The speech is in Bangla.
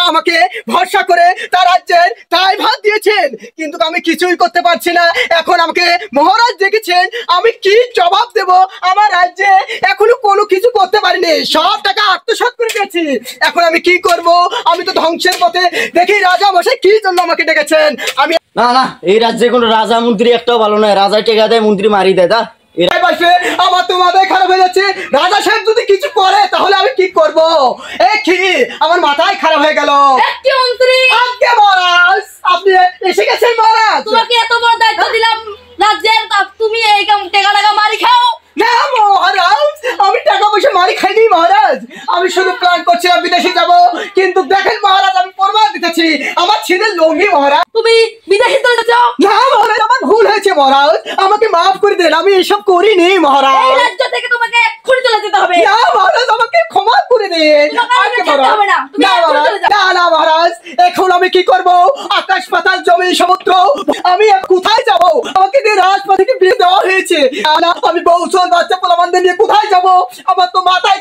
আমাকে ভরসা করে তার রাজ্যের দায়ভার দিয়েছেন, কিন্তু আমি কিছুই করতে পারছি না। এখন আমাকে মহারাজ ডেকেছেন, আমি কি জবাব দেব? আমার রাজ্যে এখনো কোনো কিছু করতে পারিনি, সব টাকা আত্মসাৎ করে গেছি। এখন আমি কি করব? আমি তো ধ্বংসের পথে। দেখি রাজা মশাই কি জন্য আমাকে ডেকেছেন। আমি না না, এই রাজ্যে কোনো রাজা মন্ত্রী একটাও ভালো নয়। রাজা টেকা দেয়, মন্ত্রী মারি দেয়। তা আমার তো মাথায় খারাপ হয়ে যাচ্ছে। রাজা সাহেব যদি কিছু করে তাহলে আমি কি করব? কি আমার মাথায় খারাপ হয়ে গেল। মন্ত্রী আজকে মহারাজ আপনি এসে গেছেন। মহারাজ তোমাকে এত বড় দায়িত্ব দিলাম রাজ্যের, তুমি এই টাকা মারি খাও? না মহারাজ, আমি টাকা পয়সা মারি খাইনি মহারাজ। আমি শুধু প্ল্যান করছিলাম বিদেশে যাব, কিন্তু দেখেন মহারাজ আমি প্রমাণ দিতেছি আমার ছেলের লঙ্গি। মহারাজ তুমি বিদেশে চলে যাচ্ছ? না মহারাজ, আমার ভুল হয়েছে মহারাজ, আমাকে মাফ করে দেন। আমি এসব করিনি মহারাজ। এই রাজ্য থেকে তোমাকে এক্ষুনি চলে যেতে হবে। না মহারাজ, আমাকে ক্ষমা করে দিন। না মহারাজ, এখন আমি কি করব? আকাশ পাতাল জমি সমুদ্র, আমি কোথায় যাব? আমাকে দিয়ে রাজপথে বিয়ে দেওয়া হয়েছে। আমি বউ বাচ্চা পোলাপানদের নিয়ে কোথায় যাব? আমার তো মাথায়